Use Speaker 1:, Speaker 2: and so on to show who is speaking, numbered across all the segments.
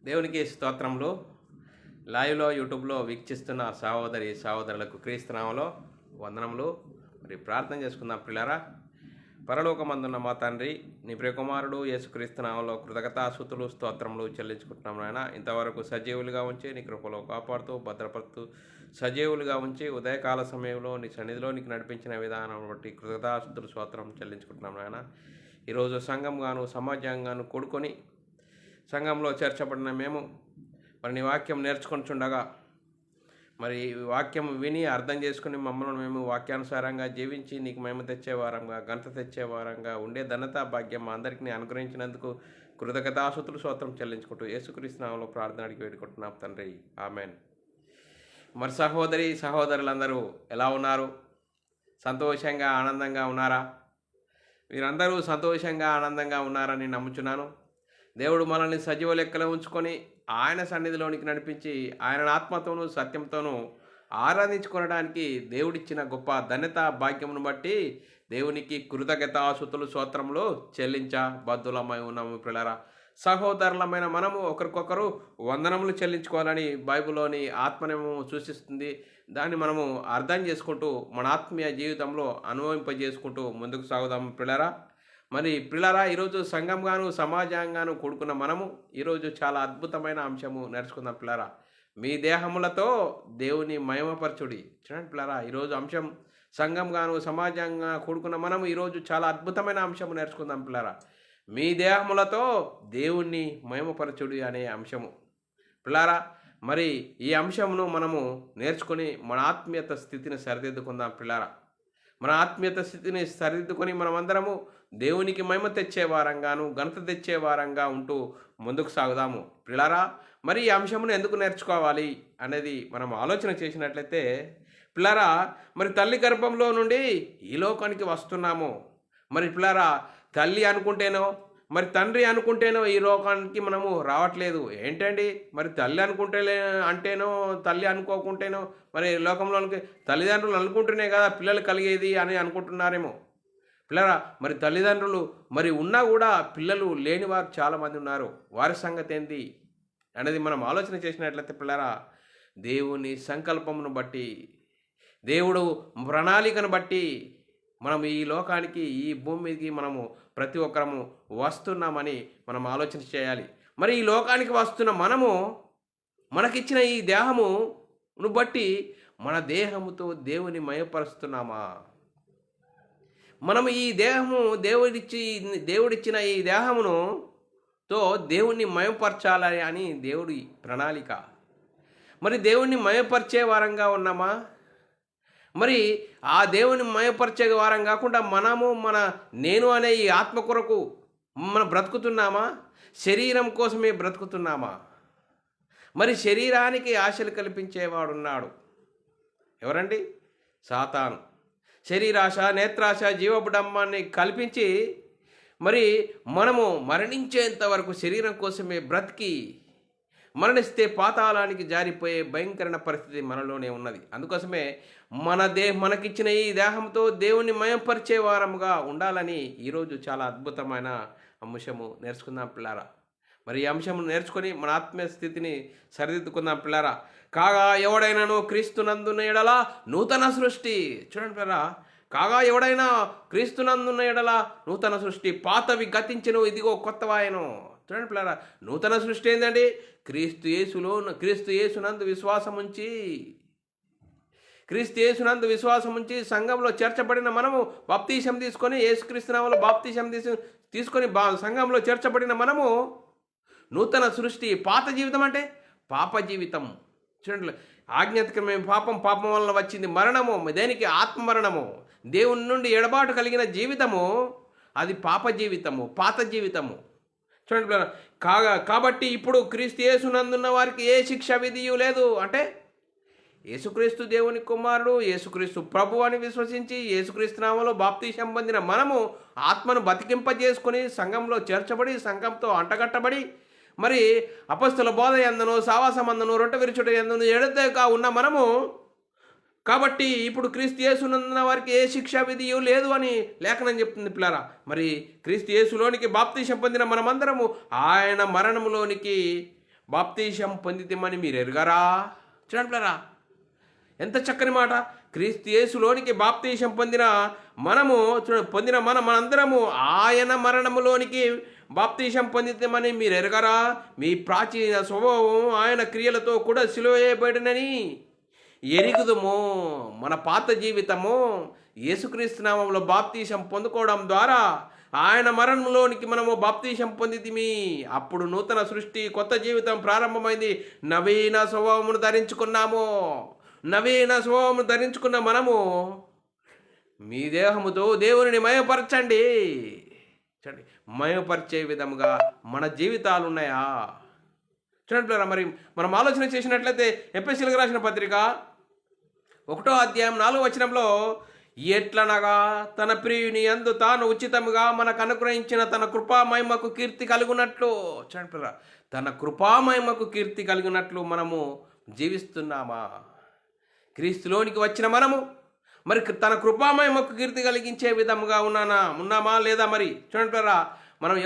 Speaker 1: దేవునికి స్తోత్రములు. లైవ్లో యూట్యూబ్లో వీక్షిస్తున్న సహోదరులకు క్రీస్తునామలో వందనములు. మరి ప్రార్థన చేసుకుందాం ప్రియులారా. పరలోకమందున్న మా తండ్రి, నీ ప్రియకుమారుడు యేసుక్రీస్తునామలో కృతజ్ఞతాస్తుతులు స్తోత్రములు చెల్లించుకుంటున్నాం నాయన. ఇంతవరకు సజీవులుగా ఉంచి నీ కృపలో కాపాడుతూ భద్రపరుతూ సజీవులుగా ఉంచి ఉదయకాల సమయంలో నీ సన్నిధిలో నీకు నడిపించిన విధానం బట్టి కృతజ్ఞతాస్తుతులు స్తోత్రం చెల్లించుకుంటున్నాం నాయన. ఈరోజు సంఘంగాను సమాజంగాను కూడుకొని సంఘంలో చేర్చబడిన మేము మరి నీ వాక్యం నేర్చుకుంటుండగా మరి వాక్యం విని అర్థం చేసుకుని మమ్మల్ని మేము వాక్యానుసారంగా జీవించి నీకు మేము తెచ్చేవారంగా ఘనత తెచ్చేవారంగా ఉండే ధన్యత భాగ్యం అందరికీ అనుగ్రహించినందుకు కృతజ్ఞతాస్తుతులు స్తోత్రం చెల్లించుకుంటూ యేసుక్రీస్తు నామములో ప్రార్థన అడిగి వేడుకుంటున్నాం తండ్రి, ఆమెన్. మరి సహోదరులందరూ ఎలా ఉన్నారు? సంతోషంగా ఆనందంగా ఉన్నారా? మీరందరూ సంతోషంగా ఆనందంగా ఉన్నారని నమ్ముచున్నాను. దేవుడు మనల్ని సజీవ లెక్కలో ఉంచుకొని ఆయన సన్నిధిలోనికి నడిపించి ఆయన ఆత్మతోనూ సత్యంతోనూ ఆరాధించుకోవడానికి దేవుడిచ్చిన గొప్ప ధన్యత భాగ్యమును బట్టి దేవునికి కృతజ్ఞతాస్తుతులు స్తోత్రములు చెల్లించబద్దులమై ఉన్నాము పిల్లరా. సహోదరులమైన మనము ఒకరికొకరు వందనములు చెల్లించుకోవాలని బైబిల్లోని ఆత్మనేమో సూచిస్తుంది. దాన్ని మనము అర్థం చేసుకుంటూ మన ఆత్మీయ జీవితంలో అనుభవింపజేసుకుంటూ ముందుకు సాగుదాము పిల్లరా. మరి పిల్లరా, ఈరోజు సంఘంగాను సమాజంగాను కూడుకున్న మనము ఈరోజు చాలా అద్భుతమైన అంశము నేర్చుకుందాం పిల్లరా. మీ దేహములతో దేవుని మహిమపరచుడి. చూడండి పిల్లరా, ఈరోజు అంశం సంఘంగాను సమాజంగా కూడుకున్న మనము ఈరోజు చాలా అద్భుతమైన అంశము నేర్చుకుందాం పిల్లరా. మీ దేహములతో దేవుణ్ణి మహిమపరచుడి అనే అంశము పిల్లరా. మరి ఈ అంశమును మనము నేర్చుకొని మన ఆత్మీయత స్థితిని సరిదిద్దుకుందాం పిల్లరా. మన ఆత్మీయత స్థితిని సరిదిద్దుకొని మనమందరము దేవునికి మహిమ తెచ్చే వారంగాను ఘనత తెచ్చే వారంగా ఉంటూ ముందుకు సాగుదాము పిల్లరా. మరి ఈ అంశమును ఎందుకు నేర్చుకోవాలి అనేది మనం ఆలోచన చేసినట్లయితే పిల్లరా, మరి తల్లి గర్భంలో నుండి ఈ లోకానికి వస్తున్నాము. మరి పిల్లరా, తల్లి అనుకుంటేనో మరి తండ్రి అనుకుంటేనో ఈ లోకానికి మనము రావట్లేదు. ఏంటండి మరి తల్లి అంటేనో తల్లి అనుకోకుంటేనో మరి లోకంలోనికి తల్లిదండ్రులు అనుకుంటూనే కదా పిల్లలు కలిగేది అని అనుకుంటున్నారేమో పిల్లరా. మరి తల్లిదండ్రులు మరి ఉన్నా కూడా పిల్లలు లేని వారు చాలామంది ఉన్నారు. వారి సంగతి ఏంటి అనేది మనం ఆలోచన చేసినట్లయితే పిల్లరా, దేవుని సంకల్పమును బట్టి దేవుడు ప్రణాళికను బట్టి మనం ఈ లోకానికి ఈ భూమి మీదకి మనము ప్రతి ఒక్కరము వస్తున్నామని మనం ఆలోచన చేయాలి. మరి ఈ లోకానికి వస్తున్న మనము మనకిచ్చిన ఈ దేహమును బట్టి మన దేహముతో దేవుని మయపరుస్తున్నామా? మనము ఈ దేహము దేవుడిచ్చిన ఈ దేహముతో దేవుణ్ణి మయపరచాలి అని దేవుడి ప్రణాళిక. మరి దేవుణ్ణి మయపరిచే వారంగా ఉన్నామా? మరి ఆ దేవుని మయపరిచే వారం కాకుండా మనము నేను అనే ఈ ఆత్మ కొరకు మనం బ్రతుకుతున్నామా? శరీరం కోసమే బ్రతుకుతున్నామా? మరి శరీరానికి ఆశలు కల్పించేవాడున్నాడు. ఎవరండి? సాతాను. శరీరాశ, నేత్రాశ, జీవబుడంబాన్ని కల్పించి మరి మనము మరణించేంత వరకు శరీరం కోసమే బ్రతికి మరణిస్తే పాతాళానికి జారిపోయే భయంకరమైన పరిస్థితి మనలోనే ఉన్నది. అందుకోసమే మనకిచ్చిన ఈ దేహంతో దేవుని మయంపరిచే వారముగా ఉండాలని ఈరోజు చాలా అద్భుతమైన అంశము నేర్చుకుందాం పిల్లారా. మరి ఈ అంశము నేర్చుకొని మన ఆత్మీయ స్థితిని సరిదిద్దుకుందాం పిల్లారా. కాగా ఎవడైనాను క్రీస్తునందున్న ఎడల నూతన సృష్టి. చూడండి పిల్లారా, కాగా ఎవడైనా క్రీస్తునందున్న ఎడల నూతన సృష్టి, పాతవి గతించెను, ఇదిగో కొత్తవాయను. చూడండి పిల్లారా, నూతన సృష్టి ఏంటండి? క్రీస్తు యేసునందు విశ్వాసం ఉంచి సంఘంలో చేర్చబడిన మనము బాప్తీసం తీసుకొని యేసుక్రీస్తునామములో బాప్తీసం తీసుకొని సంఘంలో చేర్చబడిన మనము నూతన సృష్టి. పాత జీవితం అంటే పాప జీవితం. చూడండి, ఆజ్ఞాతికరమైన పాపం వలన వచ్చింది మరణము. దేనికి? ఆత్మమరణము. దేవుని నుండి ఎడబాటు కలిగిన జీవితము అది పాప జీవితము, పాత జీవితము. చూడండి, కాబట్టి ఇప్పుడు క్రీస్తు యేసునందున్న వారికి ఏ శిక్ష విధియు లేదు. అంటే యేసుక్రీస్తు దేవుని కుమారుడు, యేసుక్రీస్తు ప్రభు అని విశ్వసించి యేసుక్రీస్తు నామములో బాప్తీసం పొందిన మనము ఆత్మను బతికింపజేసుకొని సంఘంలో చేర్చబడి సంఘంతో అంటగట్టబడి మరి అపొస్తలుల బోధ యందును సావాసమందును రొట్టె విరుచుట యందును ఎడతెగక ఉన్న మనము కాబట్టి ఇప్పుడు క్రీస్తు యేసునందున్న వారికి ఏ శిక్షా విధియు లేదు అని లేఖనం చెప్తుంది పిల్లరా. మరి క్రీస్తు యేసులోనికి బాప్తీసం పొందిన మనమందరము ఆయన మరణములోనికి బాప్తీసం పొందితిమని మీరు ఎరుగరా? చూడండిరా, ఎంత చక్కని మాట. క్రీస్తు యేసులోనికి బాప్తీసం పొందిన మనము మనందరము ఆయన మరణములోనికి బాప్తీసం పొందితమని మీరు ఎరగరా? మీ ప్రాచీన స్వభావం ఆయన క్రియలతో కూడా సిలువ వేయబడినని ఎరుగుదుము. మన పాత జీవితము యేసుక్రీస్తు నామములో బాప్తీసం పొందుకోవడం ద్వారా ఆయన మరణంలోనికి మనము బాప్తీసం పొందితిమి. అప్పుడు నూతన సృష్టి, కొత్త జీవితం ప్రారంభమైంది. నవీన స్వభావమును ధరించుకున్నాము. నవీన స్వభావమును ధరించుకున్న మనము మీ దేహముతో దేవునిని మయపరచండి. చూడండి, మయపరిచే విధముగా మన జీవితాలు ఉన్నాయా? చూడండి, మరి మనం ఆలోచన చేసినట్లయితే ఎఫెసీయులకు రాసిన పత్రిక 1వ అధ్యాయం 4వ వచనంలో, ఎట్లనగా తన ప్రియుని యందు తాను ఉచితముగా మనకు అనుగ్రహించిన తన కృపామహిమకు కీర్తి కలుగునట్లు, చూడండి, తన కృపామహిమకు కీర్తి కలిగినట్లు మనము జీవిస్తున్నామా? క్రీస్తులోనికి వచ్చిన మనము మరి తన కృపామహిమకు కీర్తి కలిగించే విధముగా ఉన్నామా లేదా? మరి చూడండి, మనం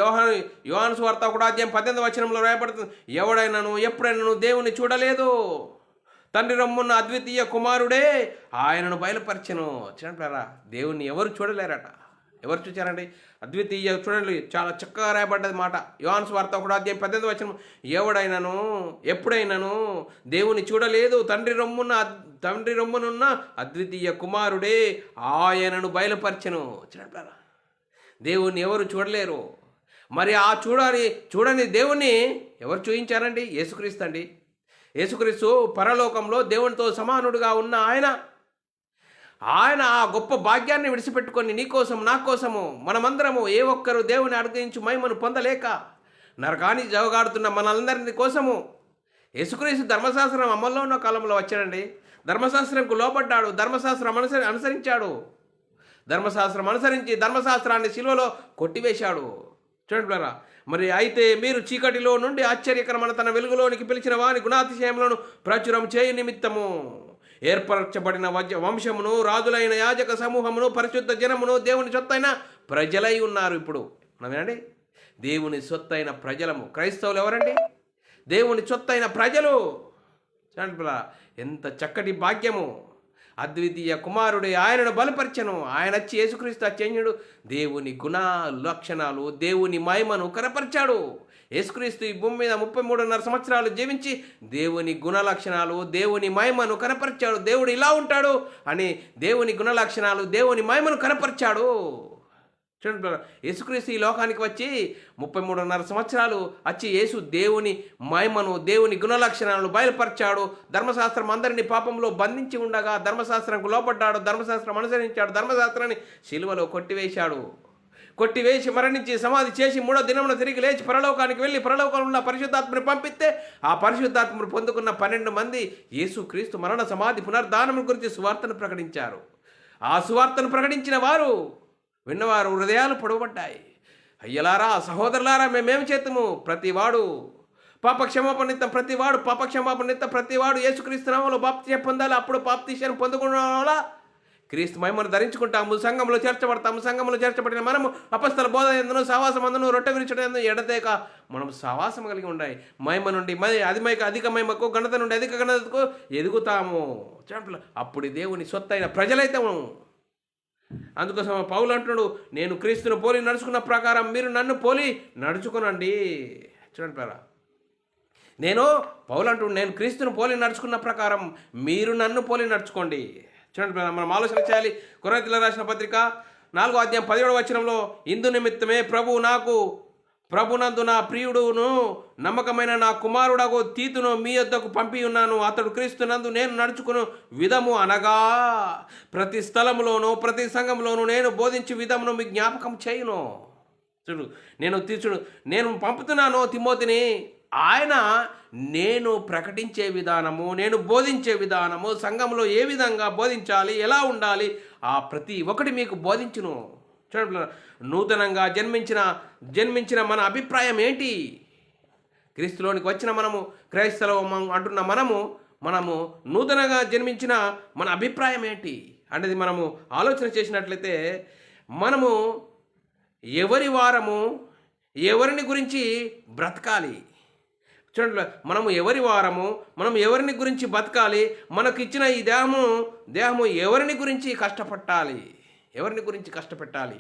Speaker 1: యోహాను సువార్త 1వ అధ్యాయం 18వ వచనంలో రాయబడుతుంది, ఎవడైనాను ఎప్పుడైనాను దేవుని చూడలేదు, తండ్రి రొమ్మున్న అద్వితీయ కుమారుడే ఆయనను బయలుపరచెను. చూడండి, దేవుణ్ణి ఎవరు చూడలేరట. ఎవరు చూచారండి? అద్వితీయ, చూడండి, చాలా చక్కగా రాయబడ్డది మాట. యోహాను సువార్త 1వ అధ్యాయం 18వ వచనం, ఎవడైనాను ఎప్పుడైనాను దేవుని చూడలేదు, తండ్రి రొమ్మునున్న అద్వితీయ కుమారుడే ఆయనను బయలుపరచెను. చూడండి, దేవుణ్ణి ఎవరు చూడలేరు. మరి ఆ చూడని దేవుణ్ణి ఎవరు చూయించారండి? యేసుక్రీస్తు అండి. యేసుక్రీస్తు పరలోకంలో దేవునితో సమానుడుగా ఉన్న ఆయన ఆ గొప్ప భాగ్యాన్ని విడిచిపెట్టుకొని నీ కోసం, నా కోసము, మనమందరము ఏ ఒక్కరు దేవుని అనుగ్రహించి మహిమను పొందలేక నరకాన్ని జవగాడుతున్న మనందరి కోసము యేసుక్రీస్తు ధర్మశాస్త్రం అమల్లో ఉన్న కాలంలో వచ్చాడండి. ధర్మశాస్త్రంకు లోపడ్డాడు, ధర్మశాస్త్రం అనుసరించాడు, ధర్మశాస్త్రం అనుసరించి ధర్మశాస్త్రాన్ని శిలువలో కొట్టివేశాడు. చూడండి, మరి అయితే మీరు చీకటిలో నుండి ఆశ్చర్యకరమైన తన వెలుగులోనికి పిలిచిన వారి గుణాతిశయములను ప్రచురం చేయు నిమిత్తము ఏర్పరచబడిన వంశమును, రాజులైన యాజక సమూహమును, పరిశుద్ధ జనమును, దేవుని సొత్తైన ప్రజలై ఉన్నారు. ఇప్పుడు వినండి, దేవుని సొత్తైన ప్రజలము. క్రైస్తవులు ఎవరండి? దేవుని సొత్తైన ప్రజలు. చూడండి, ఎంత చక్కటి భాగ్యము. అద్వితీయ కుమారుడే ఆయనను బలపరచను. ఆయన వచ్చి యేసుక్రీస్తు అత్యన్యుడు. దేవుని గుణ లక్షణాలు, దేవుని మహిమను కనపరిచాడు. యేసుక్రీస్తు ఈ భూమి మీద 33.5 సంవత్సరాలు జీవించి దేవుని గుణ లక్షణాలు, దేవుని మహిమను కనపరిచాడు. దేవుడు ఇలా ఉంటాడు అని దేవుని గుణ లక్షణాలు, దేవుని మహిమను కనపరిచాడు. చూడండి, యేసుక్రీస్తు ఈ లోకానికి వచ్చి 33.5 సంవత్సరాలు వచ్చి యేసు దేవుని మహిమను, దేవుని గుణలక్షణాలను బయలుపరిచాడు. ధర్మశాస్త్రం అందరినీ పాపంలో బంధించి ఉండగా ధర్మశాస్త్రంకు లోపడ్డాడు, ధర్మశాస్త్రం అనుసరించాడు, ధర్మశాస్త్రాన్ని శిలువలో కొట్టివేసి మరణించి సమాధి చేసి 3వ దినమున తిరిగి లేచి పరలోకానికి వెళ్ళి పరలోకంలో ఉన్న పరిశుద్ధాత్మని పంపిస్తే ఆ పరిశుద్ధాత్మను పొందుకున్న 12 మంది యేసుక్రీస్తు మరణ సమాధి పునర్ధానం గురించి సువార్తను ప్రకటించారు. ఆ సువార్తను ప్రకటించిన వారు విన్నవారు హృదయాలు పొడవబడ్డాయి. అయ్యలారా, సహోదరులారా, మేమేమి చేతము? ప్రతివాడు పాపక్షమాపణ నిత్తం ప్రతివాడు యేసుక్రీస్తు నామములో బాప్తిసం పొందాలి. అప్పుడు బాప్తిసం పొందుకున్న వల్ల క్రీస్తు మహిమను ధరించుకుంటాము, సంఘంలో చేర్చబడతాము. సంఘంలో చేర్చబడిన మనము అపస్తల బోధ ఎందును, సహవాసం అందును, రొట్టె విరిచడం ఎడతేక మనం సహవాసం కలిగి ఉండాలి. మహిమ నుండి అధిక మహిమకు, ఘనత నుండి అధిక ఘనతకు ఎదుగుతాము. అప్పుడు దేవుని సొత్తైన ప్రజలైతాము. అందుకోసం పౌలు అంటున్నాడు, నేను క్రీస్తును పోలి నడుచుకున్న ప్రకారం మీరు నన్ను పోలి నడుచుకునండి. చూడండి, నేను క్రీస్తును పోలి నడుచుకున్న ప్రకారం మీరు నన్ను పోలి నడుచుకోండి. చూడండి, మనం ఆలోచన చేయాలి. కొరింథీయులకు రాసిన పత్రిక 4వ అధ్యాయం 17వ వచనంలో, ఇందు నిమిత్తమే ప్రభునందు నా ప్రియుడును నమ్మకమైన నా కుమారుడగు తీతును మీ యొద్దకు పంపి ఉన్నాను. అతడు క్రీస్తునందు నేను నడుచుకుని విధము అనగా ప్రతి స్థలములోను ప్రతి సంఘంలోను నేను బోధించే విధమును మీ జ్ఞాపకం చేయును. నేను పంపుతున్నాను తిమోతిని. ఆయన నేను ప్రకటించే విధానము, నేను బోధించే విధానము, సంఘంలో ఏ విధంగా బోధించాలి, ఎలా ఉండాలి, ఆ ప్రతి ఒక్కటి మీకు బోధించును. చూడండి, నూతనంగా జన్మించిన మన అభిప్రాయం ఏంటి? క్రీస్తులోనికి వచ్చిన మనము, క్రైస్తవం అంటున్న మనము నూతనంగా జన్మించిన మన అభిప్రాయం ఏంటి అనేది మనము ఆలోచన చేసినట్లయితే, మనము ఎవరి వారము, ఎవరిని గురించి బ్రతకాలి, చూడండి, మనము ఎవరి వారము, మనం ఎవరిని గురించి బతకాలి, మనకు ఇచ్చిన ఈ దేహము ఎవరిని గురించి కష్టపట్టాలి, ఎవరిని గురించి కష్టపెట్టాలి.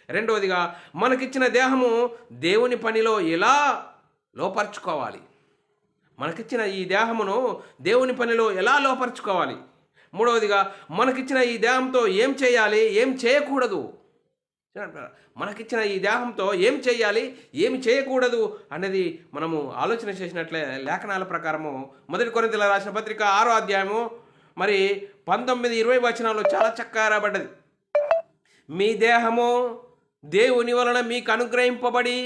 Speaker 1: రెండవదిగా మనకిచ్చిన దేహము దేవుని పనిలో ఎలా లోపరుచుకోవాలి, మనకిచ్చిన ఈ దేహమును దేవుని పనిలో ఎలా లోపరుచుకోవాలి. మూడవదిగా మనకిచ్చిన ఈ దేహంతో ఏం చేయాలి, ఏం చేయకూడదు. మనకిచ్చిన ఈ దేహంతో ఏం చేయాలి, ఏమి చేయకూడదు అనేది మనము ఆలోచన చేసినట్లే లేఖనాల ప్రకారము 1 కొరింథీయులకు రాసిన పత్రిక 6వ అధ్యాయము మరి 19-20 వచనాల్లో చాలా చక్కగా రాబడ్డది. మీ దేహము దేవుని వలన మీకు అనుగ్రహింపబడి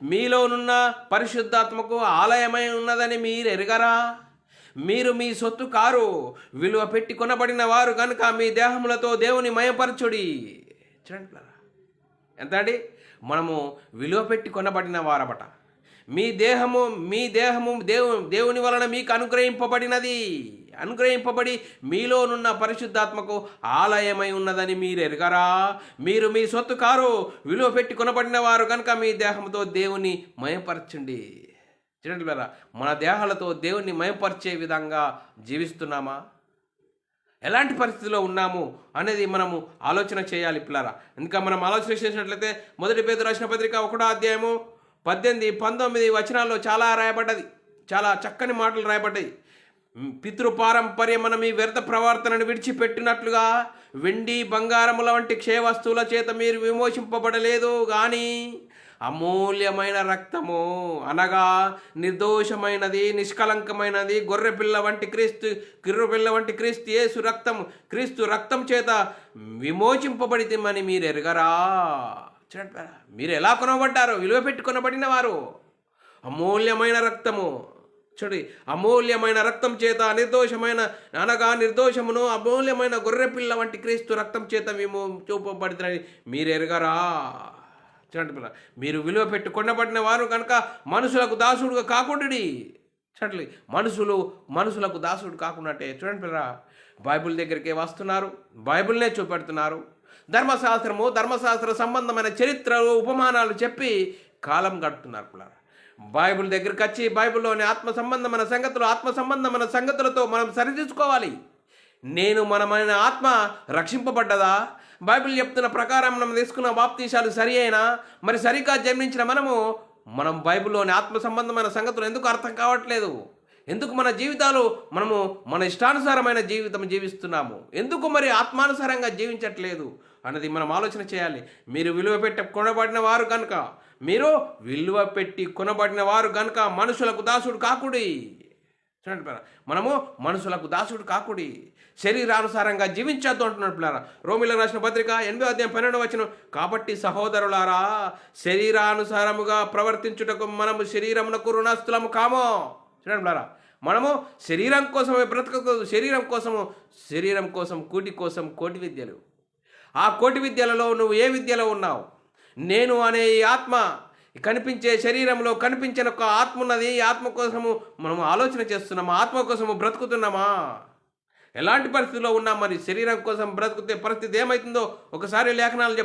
Speaker 1: మీలోనున్న పరిశుద్ధాత్మకు ఆలయమై ఉన్నదని మీరు ఎరుగరా? మీరు మీ సొత్తు కారు, విలువ పెట్టి కొనబడిన వారు కనుక మీ దేహములతో దేవుని మయపరచుడి. చూడండి ఎంత అండి, మనము విలువ పెట్టి కొనబడిన వారబట. మీ దేహము దేవుని వలన మీకు అనుగ్రహింపబడి మీలోనున్న పరిశుద్ధాత్మకు ఆలయమై ఉన్నదని మీరు ఎరుగరా? మీరు మీ సొత్తు కారు, విలువ పెట్టి కొనబడిన వారు కనుక మీ దేహంతో దేవుని మయపరచండి. చూడండి పిల్లరా, మన దేహాలతో దేవుణ్ణి మయపరిచే విధంగా జీవిస్తున్నామా, ఎలాంటి పరిస్థితిలో ఉన్నాము అనేది మనము ఆలోచన చేయాలి పిల్లరా. ఇంకా మనం ఆలోచన చేసినట్లయితే 1 పేతురు రాసిన పత్రిక 1వ అధ్యాయము 18-19 వచనాల్లో చాలా రాయబడ్డది, చాలా చక్కని మాటలు రాయబడ్డాయి. పితృపారంపర్యమున మీ వ్యర్థ ప్రవర్తనను విడిచిపెట్టినట్లుగా వెండి బంగారముల వంటి క్షయ వస్తువుల చేత మీరు విమోచింపబడలేదు కానీ అమూల్యమైన రక్తము అనగా నిర్దోషమైనది, నిష్కలంకమైనది గొర్రెపిల్ల వంటి క్రీస్తు యేసు రక్తము, క్రీస్తు రక్తం చేత విమోచింపబడితేమని మీరు ఎరగరా? చూడండి, మీరు ఎలా కొనబడ్డారో, విలువ పెట్టి కొనబడిన వారు. అమూల్యమైన రక్తము, చూడండి, అమూల్యమైన రక్తం చేత నిర్దోషమును అమూల్యమైన గొర్రెపిల్ల వంటి క్రీస్తు రక్తం చేత విమోచింపబడితేనని మీరు ఎరగరా? చూడండి పిల్ల, మీరు విలువ పెట్టి కొనబడిన వారు కనుక మనుషులకు దాసుడుగా కాకుండాడి. చూడండి, మనుషులకు దాసుడు కాకుండా అంటే చూడండి పిల్ల, బైబిల్ దగ్గరికే వస్తున్నారు, బైబిల్నే చూపెడుతున్నారు. ధర్మశాస్త్ర సంబంధమైన చరిత్రలు, ఉపమానాలు చెప్పి కాలం గడుపుతున్నారు పిల్ల. బైబిల్ దగ్గరికి వచ్చి బైబిల్లోని ఆత్మ సంబంధమైన సంగతులతో మనం సరిచూసుకోవాలి. మనమైన ఆత్మ రక్షింపబడ్డదా? బైబిల్ చెప్తున్న ప్రకారం మనం తీసుకున్న బాప్తీసాలు సరి అయినా, మరి సరిగా జన్మించిన మనం బైబిల్లోని ఆత్మ సంబంధమైన సంగతులు ఎందుకు అర్థం కావట్లేదు? ఎందుకు మన జీవితాలు మన ఇష్టానుసారమైన జీవితం జీవిస్తున్నాము? ఎందుకు మరి ఆత్మానుసారంగా జీవించట్లేదు అన్నది మనం ఆలోచన చేయాలి. మీరు విలువ పెట్టి కొనబడిన వారు కనుక మనుషులకు దాసుడు కాకుడి. చూడండి పిల్లరా, మనము మనుషులకు దాసుడు కాకుడి, శరీరానుసారంగా జీవించద్దు అంటున్నాడు పిల్లరా. రోమీయులకు రాసిన పత్రిక 8వ అధ్యాయం 12వ వచనం, కాబట్టి సహోదరులారా శరీరానుసారముగా ప్రవర్తించుటకు మనము శరీరమునకు రుణస్థులము కామో. చూడండి పిల్లరా, మనము శరీరం కోసమే బ్రతకదు, శరీరం కోసం కోటి విద్యలు. ఆ కోటి విద్యలలో నువ్వు ఏ విద్యలో ఉన్నావు? నేను అనే ఈ ఆత్మ, కనిపించే శరీరంలో కనిపించిన ఒక ఆత్మ ఉన్నది. ఈ ఆత్మ కోసము మనము ఆలోచన చేస్తున్నామా? ఆత్మ కోసము బ్రతుకుతున్నామా? ఎలాంటి పరిస్థితిలో ఉన్నాం? మరి శరీరం కోసం బ్రతుకుతే పరిస్థితి ఏమవుతుందో ఒకసారి లేఖనాలు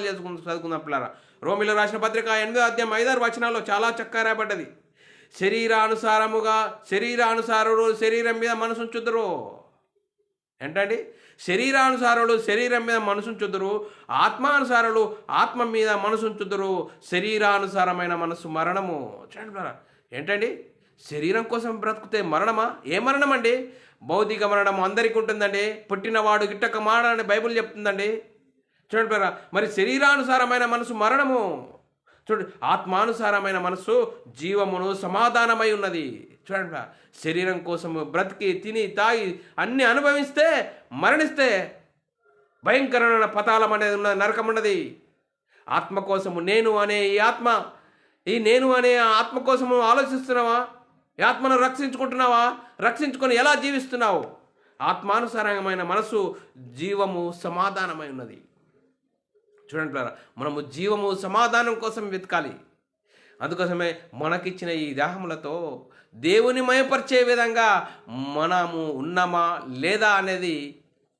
Speaker 1: చదువుకుందాం పిల్లరా. రోమీయులకు రాసిన పత్రిక 8వ అధ్యాయం 5-6 వచనాల్లో చాలా చక్కగా రాయబడ్డది. శరీరానుసారులు శరీరం మీద మనసుంచుదురు. ఏంటండి? శరీరానుసారులు శరీరం మీద మనసుంచుదురు, ఆత్మానుసారులు ఆత్మ మీద మనసుంచుదురు. శరీరానుసారమైన మనసు మరణము. చూడండి, ఏంటండి? శరీరం కోసం బ్రతుకుతే మరణమా? ఏ మరణం అండి? భౌతిక మరణం అందరికీ ఉంటుందండి. పుట్టినవాడు గిట్టక మాడని బైబిల్ చెప్తుందండి. చూడండి, మరి శరీరానుసారమైన మనసు మరణము, చూడండి ఆత్మానుసారమైన మనసు జీవమును సమాధానమై ఉన్నది. చూడండి, శరీరం కోసం బ్రతికి తిని తాగి అన్ని అనుభవిస్తే మరణిస్తే భయంకరమైన పతాళం అనేది ఉన్నది, నరకం ఉన్నది. ఆత్మ కోసము నేను అనే ఆత్మ కోసము ఆలోచిస్తున్నావా? ఈ ఆత్మను రక్షించుకొని ఎలా జీవిస్తున్నావు? ఆత్మానుసారమైన మనసు జీవము సమాధానమై ఉన్నది. చూడండి పిల్లరా, మనము జీవము సమాధానం కోసం వెతకాలి. అందుకోసమే మనకిచ్చిన ఈ దేహములతో దేవుని మయపరిచే విధంగా మనము ఉన్నామా లేదా అనేది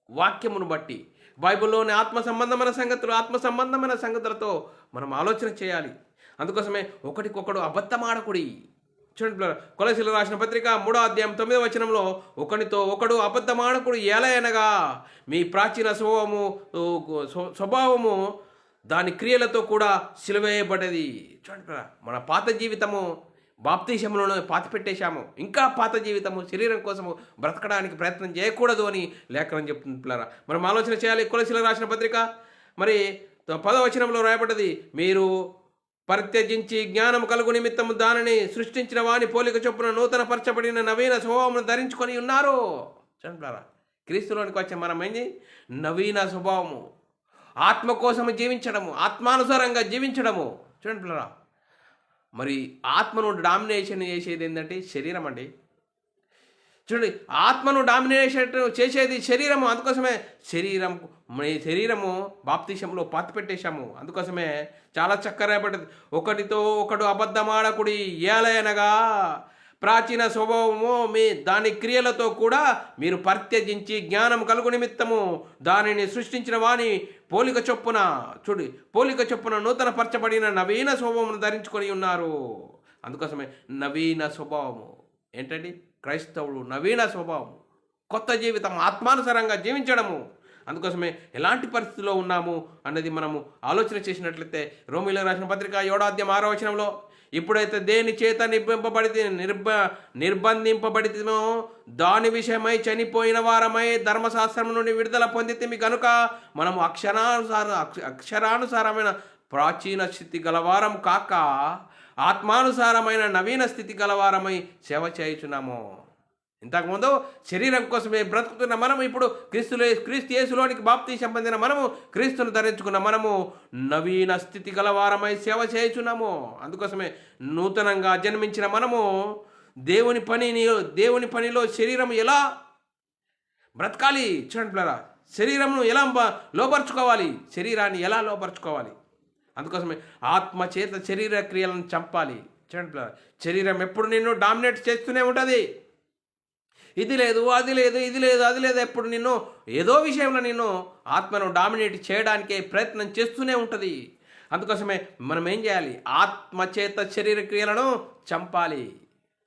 Speaker 1: వాక్యమును బట్టి బైబిల్లోని ఆత్మ సంబంధమైన సంగతులతో మనం ఆలోచన చేయాలి. అందుకోసమే ఒకటికొకడు అబద్ధమాడకుడి. చూడండి పిల్లరా, కొలసీలకు రాసిన పత్రిక 3వ అధ్యాయం 9వ వచనంలో ఒకనితో ఒకడు అబద్ధమాడకుడు ఏలయనగా మీ ప్రాచీన స్వభావము దాని క్రియలతో కూడా సిలువేయబడ్డది. చూడండి పిల్లరా, మన పాత జీవితము బాప్తీసంలోనే పాతి పెట్టేశాము. ఇంకా పాత జీవితము శరీరం కోసము బ్రతకడానికి ప్రయత్నం చేయకూడదు అని లేఖనం చెప్తుంది పిల్లరా. మనం ఆలోచన చేయాలి. కొలసీలకు రాసిన పత్రిక మరి 10వ వచనంలో రాయబడ్డది, మీరు పరిత్యజించి జ్ఞానం కలుగు నిమిత్తము దానిని సృష్టించిన వాని పోలిక చొప్పున నూతన పరచబడిన నవీన స్వభావమును ధరించుకొని ఉన్నారు. చూడండి, క్రీస్తులోనికి వచ్చే మనం ఏంటి? నవీన స్వభావము, ఆత్మ కోసము జీవించడము, ఆత్మానుసారంగా జీవించడము. చూడండి పిల్లరా, మరి ఆత్మను డామినేషన్ చేసేది ఏంటంటే శరీరం అండి. చూడండి, ఆత్మను డామినేషన్ చేసేది శరీరము. అందుకోసమే శరీరము బాప్తీసంలో పాతి పెట్టేశాము. అందుకోసమే చాలా చక్కగా పడ్డది, ఒకటితో ఒకడు అబద్ధమాడకుడి ఏలయనగా ప్రాచీన స్వభావము మీ దాని క్రియలతో కూడా మీరు పరిత్యజించి జ్ఞానం కలుగు నిమిత్తము దానిని సృష్టించిన వాని పోలిక చొప్పున, పోలిక చొప్పున నూతన పరచబడిన నవీన స్వభావమును ధరించుకొని ఉన్నారు. అందుకోసమే నవీన స్వభావము ఏంటండి? క్రైస్తవుడు నవీన స్వభావం, కొత్త జీవితం, ఆత్మానుసారంగా జీవించడము. అందుకోసమే ఎలాంటి పరిస్థితిలో ఉన్నాము అన్నది మనము ఆలోచన చేసినట్లయితే రోమీయులకు రాసిన పత్రిక 7వ అధ్యాయం 6వ వచనంలో, ఇప్పుడైతే దేని చేత నిర్బంధింపబడితేమో దాని విషయమై చనిపోయిన వారమై ధర్మశాస్త్రం నుండి విడుదల పొందితే కనుక మనము అక్షరానుసారమైన ప్రాచీన స్థితి గలవారం కాక ఆత్మానుసారమైన నవీన స్థితి గలవారమై సేవ చేయుచున్నాము. ఇంతకుముందు శరీరం కోసమే బ్రతుకుతున్న మనము ఇప్పుడు క్రీస్తు యేసులోనికి బాప్తీసం పొందిన మనము, క్రీస్తును ధరించుకున్న మనము నవీన స్థితి గలవారమై సేవ చేయుచున్నాము. అందుకోసమే నూతనంగా జన్మించిన మనము దేవుని పనిలో శరీరం ఎలా బ్రతకాలి. చూడండి పిల్లరా, శరీరమును ఎలా లోపరుచుకోవాలి, శరీరాన్ని ఎలా లోపరుచుకోవాలి. అందుకోసమే ఆత్మ చేత శరీర క్రియలను చంపాలి. చూడండి పిల్లరా, శరీరం ఎప్పుడు నిన్ను డామినేట్ చేస్తూనే ఉంటుంది. ఇది లేదు, అది లేదు, ఇది లేదు, అది లేదు, ఎప్పుడు నిన్ను ఏదో విషయంలో నిన్ను ఆత్మను డామినేట్ చేయడానికే ప్రయత్నం చేస్తూనే ఉంటుంది. అందుకోసమే మనం ఏం చేయాలి? ఆత్మ చేత శరీర క్రియలను చంపాలి.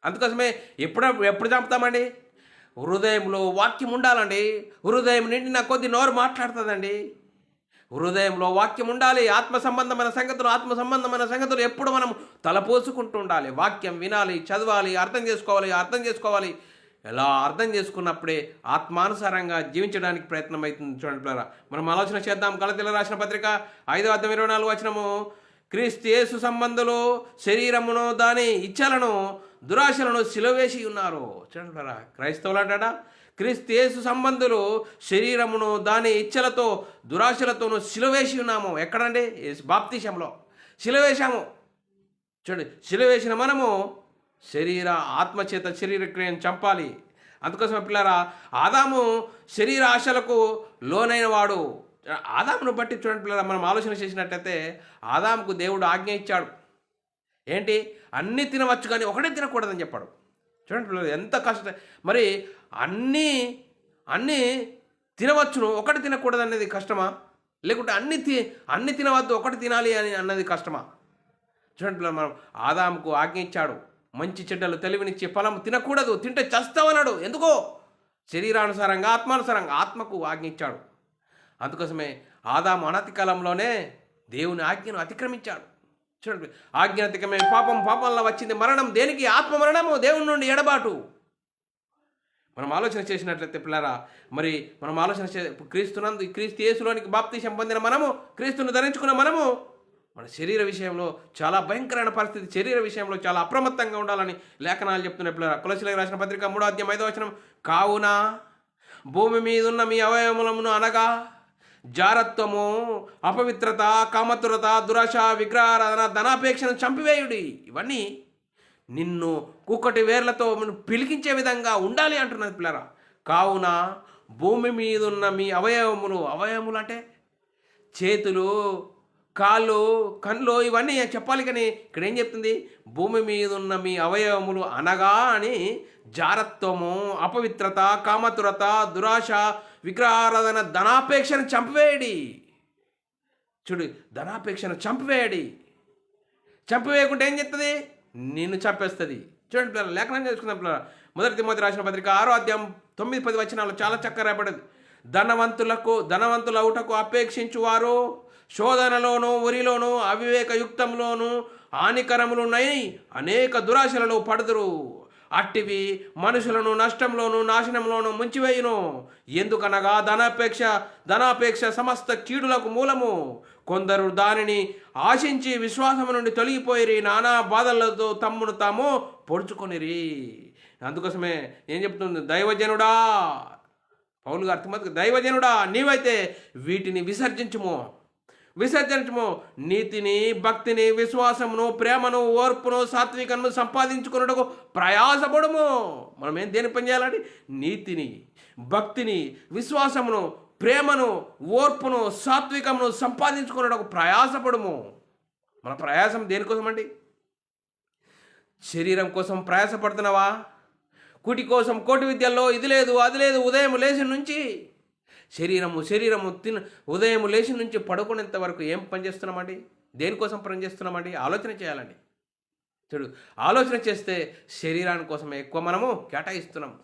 Speaker 1: అందుకోసమే ఎప్పుడు చంపుతామండి? హృదయంలో వాక్యం ఉండాలండి. హృదయం నిండిన కొద్ది నోరు మాట్లాడుతుందండి. హృదయంలో వాక్యం ఉండాలి. ఆత్మ సంబంధమైన సంగతులు ఎప్పుడు మనం తలపోసుకుంటూ ఉండాలి. వాక్యం వినాలి, చదవాలి, అర్థం చేసుకోవాలి. ఎలా అర్థం చేసుకున్నప్పుడే ఆత్మానుసారంగా జీవించడానికి ప్రయత్నం అవుతుంది. చూడండి పిల్లరా, మనం ఆలోచన చేద్దాం. గలతీయులకు రాసిన పత్రిక 5వ అధ్యాయం 24వ వచనము, క్రీస్తు యేసు సంబంధులు శరీరమును దాని ఇచ్చలను దురాశలను సిలువేసి ఉన్నారు. చూడండి పిల్లరా, క్రైస్తవులు అంటాడా, క్రీస్తు యేసు సంబంధులు శరీరమును దాని ఇచ్చలతో దురాశలతోనూ సిలువేసి ఉన్నాము. ఎక్కడండి? బాప్తీసంలో సిలువేశాము. చూడండి, సిలువేసిన మనము ఆత్మచేత శరీర క్రియను చంపాలి. అందుకోసం పిల్లరా, ఆదాము శరీర ఆశలకు లోనైన వాడు. ఆదామును బట్టి చూడండి పిల్లరా, మనం ఆలోచన చేసినట్టయితే ఆదాముకు దేవుడు ఆజ్ఞ ఇచ్చాడు. ఏంటి? అన్నీ తినవచ్చు కానీ ఒకటే తినకూడదని చెప్పాడు. చూడండి పిల్లలు, ఎంత కష్టం. మరి అన్నీ తినవచ్చును, ఒకటి తినకూడదు అనేది కష్టమా? లేకుంటే అన్ని తినవద్దు, ఒకటి తినాలి అన్నది కష్టమా? చూడండి పిల్లలు, మనం ఆదాముకు ఆజ్ఞ ఇచ్చాడు, మంచి చెడ్డలు తెలివినిచ్చే ఫలం తినకూడదు, తింటే చస్తావన్నాడు. ఎందుకో? శరీరానుసారంగా ఆత్మానుసారంగా ఆత్మకు ఆజ్ఞ ఇచ్చాడు. అందుకోసమే ఆదాము అనతి కాలంలోనే దేవుని ఆజ్ఞను అతిక్రమించాడు. చూడండి, ఆజ్ఞ అతిక్రమే పాపంలో వచ్చింది మరణం. దేనికి? ఆత్మ మరణము, దేవుని నుండి ఎడబాటు. మనం ఆలోచన చేసినట్లయితే పిల్లరా, మరి మనం ఆలోచన క్రీస్తు యేసులోనికి బాప్తీసం పొందిన మనము, క్రీస్తును ధరించుకున్న మనము మన శరీర విషయంలో చాలా భయంకరమైన పరిస్థితి, శరీర విషయంలో చాలా అప్రమత్తంగా ఉండాలని లేఖనాలు చెప్తున్నాయి పిల్లరా. కొలసీలకు రాసిన పత్రిక 3వ అధ్యాయం 5వ వచనం, కావున భూమి మీద ఉన్న మీ అవయవములను అనగా జారత్వము, అపవిత్రత, కామతురత, దురాశ, విగ్రహారాధన, ధనాపేక్షను చంపివేయుడి. ఇవన్నీ నిన్ను కూకటి వేర్లతో పిలికించే విధంగా ఉండాలి అంటున్నది పిల్లరా. కావున భూమి మీద ఉన్న మీ అవయవములు అంటే చేతులు, కాళ్ళు, కళ్ళు, ఇవన్నీ చెప్పాలి. కానీ ఇక్కడ ఏం చెప్తుంది? భూమి మీద ఉన్న మీ అవయవములు అనగా అని జారత్వము, అపవిత్రత, కామతురత, దురాశ, విగ్రహారాధన, ధనాపేక్షను చంపివేయడి. చూడు, ధనాపేక్షను చంపివేయకుంటే ఏం చెప్తుంది? నిన్ను చంపేస్తుంది. చూడండి పిల్లలు, లేఖనం చేసుకుందాం పిల్లలు. మొదటి తిమోతి రాసిన పత్రిక 6వ అధ్యాయం 9-10 వచనాలు చాలా చక్కగా రాయబడింది. ధనవంతులవుటకు అపేక్షించువారు శోధనలోను, ఉరిలోను, అవివేకయుక్తంలోను, హానికరములునై అనేక దురాశలలో పడుదురు. అట్టివి మనుషులను నష్టంలోను, నాశనంలోను ముంచివేయును. ఎందుకనగా ధనాపేక్ష సమస్త కీడులకు మూలము. కొందరు దానిని ఆశించి విశ్వాసము నుండి తొలగిపోయిరి, నానా బాధలతో తమ్మును తాము పొడుచుకొనిరి. అందుకోసమే ఏం చెప్తుంది దైవజనుడా, పౌలు గారు తిమోతికి, దైవజనుడా నీవైతే వీటిని విసర్జించుము. నీతిని, భక్తిని, విశ్వాసమును, ప్రేమను, ఓర్పును, సాత్వికను సంపాదించుకున్నటకు ప్రయాసపడము. మనం దేని పని చేయాలండి? నీతిని, భక్తిని, విశ్వాసమును, ప్రేమను, ఓర్పును, సాత్వికమును సంపాదించుకున్నటకు ప్రయాసపడము. మన ప్రయాసం దేనికోసం అండి? శరీరం కోసం ప్రయాసపడుతున్నావా? కుటి కోసం కోటి విద్యల్లో ఇది లేదు అది లేదు. ఉదయం లేచి నుంచి శరీరము ఉదయం లేచి నుంచి పడుకునేంత వరకు ఏం పని చేస్తున్నామండి? దేనికోసం పని చేస్తున్నామండి? ఆలోచన చేయాలండి. ఆలోచన చేస్తే శరీరాని కోసమే ఎక్కువ మనము కేటాయిస్తున్నాము.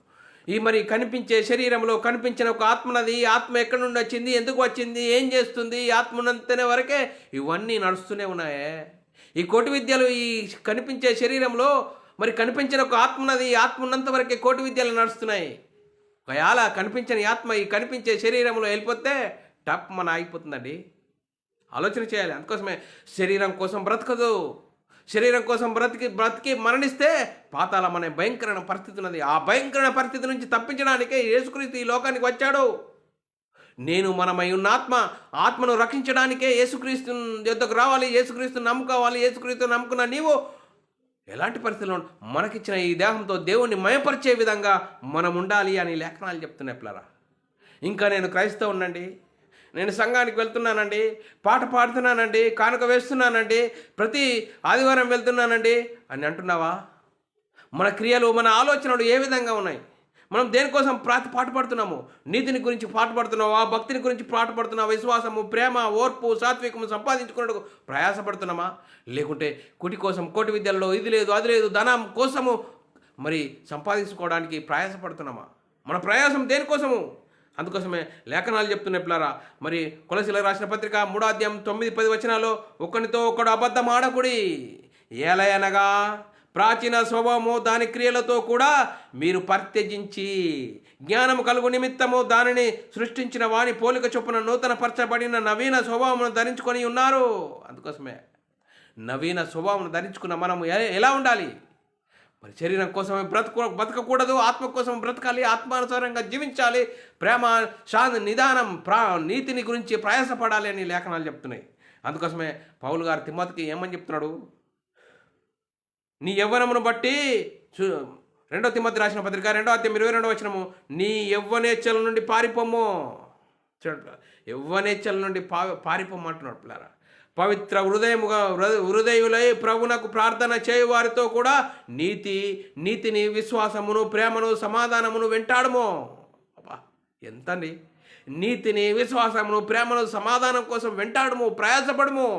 Speaker 1: మరి కనిపించే శరీరంలో కనిపించిన ఒక ఆత్మనది. ఆత్మ ఎక్కడి నుండి వచ్చింది, ఎందుకు వచ్చింది, ఏం చేస్తుంది, ఆత్మ ఉన్నంతనే వరకే ఇవన్నీ నడుస్తూనే ఉన్నాయే. ఈ కోటి విద్యలు ఈ కనిపించే శరీరంలో కనిపించిన ఒక ఆత్మనది. ఆత్మ ఉన్నంత వరకే కోటి విద్యలు నడుస్తున్నాయి. ఒకవేళ కనిపించని ఆత్మ ఈ కనిపించే శరీరంలో వెళ్ళిపోతే టప్ మన ఆగిపోతుందండి. ఆలోచన చేయాలి. అందుకోసమే శరీరం కోసం బ్రతకదు. శరీరం కోసం బ్రతికి మరణిస్తే పాతాళం అనే భయంకరమైన పరిస్థితి ఉన్నది. ఆ భయంకరమైన పరిస్థితి నుంచి తప్పించడానికే యేసుక్రీస్తు ఈ లోకానికి వచ్చాడు. నేను మనమై ఉన్న ఆత్మను రక్షించడానికే యేసుక్రీస్తు యొద్దకు రావాలి, యేసుక్రీస్తుని నమ్ముకోవాలి. యేసుక్రీస్తుని నమ్ముకున్న నీవు ఎలాంటి పరిస్థితుల్లో మనకిచ్చిన ఈ దేహంతో దేవుణ్ణి మయపరిచే విధంగా మనం ఉండాలి అని లేఖనాలు చెప్తున్నాయి పిల్లరా. ఇంకా నేను క్రైస్తవునండి, నేను సంఘానికి వెళ్తున్నానండి, పాట పాడుతున్నానండి, కానుక వేస్తున్నానండి, ప్రతి ఆదివారం వెళ్తున్నానండి అని అంటున్నావా? మన క్రియలు, మన ఆలోచనలు ఏ విధంగా ఉన్నాయి? మనం దేనికోసం పాట పాడుతున్నాము? నీతిని గురించి పాట పాడుతున్నావా? భక్తిని గురించి పాట పాడుతున్నావా? విశ్వాసము, ప్రేమ, ఓర్పు, సాత్వికము సంపాదించుకున్నట్టు ప్రయాసపడుతున్నామా? లేకుంటే కుటి కోసం కోటి విద్యల్లో ఇది లేదు అది లేదు, ధనం కోసము సంపాదించుకోవడానికి ప్రయాసపడుతున్నామా? మన ప్రయాసం దేనికోసము? అందుకోసమే లేఖనాలు చెప్తున్నాయి పిల్లరా. కొలసీలకు రాసిన పత్రిక 3వ అధ్యాయం 9-10 వచనాల్లో, ఒకనితో ఒకడు అబద్ధం ఆడకుడి, ఏలయనగా ప్రాచీన స్వభావము దాని క్రియలతో కూడా మీరు పరిత్యజించి జ్ఞానము కలుగు నిమిత్తము దానిని సృష్టించిన వాని పోలిక చొప్పున నూతన పరచబడిన నవీన స్వభావమును ధరించుకొని ఉన్నారు. అందుకోసమే నవీన స్వభావం ధరించుకున్న మనము ఎలా ఉండాలి? శరీరం కోసమే బతకకూడదు, ఆత్మ కోసం బ్రతకాలి, ఆత్మానుసారంగా జీవించాలి, ప్రేమ, శాంతి, నిదానం, నీతిని గురించి ప్రయాసపడాలి అని లేఖనాలు చెప్తున్నాయి. అందుకోసమే పౌలు గారు తిమోతికి ఏమని చెప్తున్నాడు? నీ యవ్వనమును బట్టి 2వ తిమోతి రాసిన పత్రిక 2వ అధ్యాయం 22వ వచనము, నీ యవ్వనేచ్ఛల నుండి పారిపోము. చూడండి, యవ్వనేచ్ఛల నుండి పారిపోమంటున్నాడు పిల్లరా. పవిత్ర హృదయులై ప్రభునకు ప్రార్థన చేయు వారితో కూడా నీతిని, విశ్వాసమును, ప్రేమను, సమాధానమును వెంటాడము. ఎంతండి! నీతిని, విశ్వాసమును, ప్రేమను, సమాధానం కోసం వెంటాడము, ప్రయాసపడము.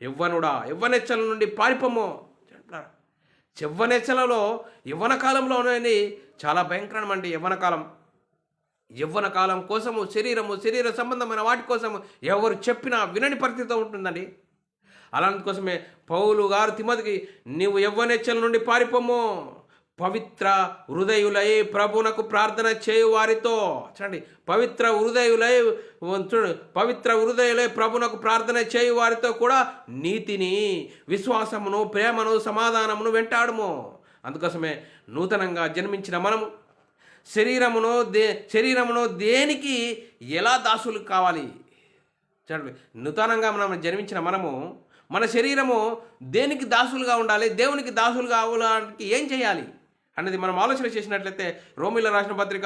Speaker 1: యవ్వనెచ్చల నుండి పారిపోము. యవ్వనెచ్చలలో యవ్వన కాలంలోనే చాలా భయంకరమండి. యవ్వన కాలం కోసము శరీర సంబంధమైన వాటి కోసము ఎవరు చెప్పినా వినని పరిస్థితితో ఉంటుందండి. అలాంటికోసమే పౌలు గారు తిమోతికి, నీవు యవ్వనెచ్చల నుండి పారిపోము, పవిత్ర హృదయులై ప్రభునకు ప్రార్థన చేయు వారితో. చూడండి, పవిత్ర హృదయులై ప్రభునకు ప్రార్థన చేయు వారితో కూడా నీతిని, విశ్వాసమును, ప్రేమను, సమాధానమును వెంటాడము. అందుకోసమే నూతనంగా జన్మించిన మనము శరీరమును దేనికి ఎలా దాసులు కావాలి? చూడండి, నూతనంగా మనం జన్మించిన మనము మన శరీరము దేనికి దాసులుగా ఉండాలి, దేవునికి దాసులు కావడానికి ఏం చేయాలి అన్నది మనం ఆలోచన చేసినట్లయితే, రోమీయులకు రాసిన పత్రిక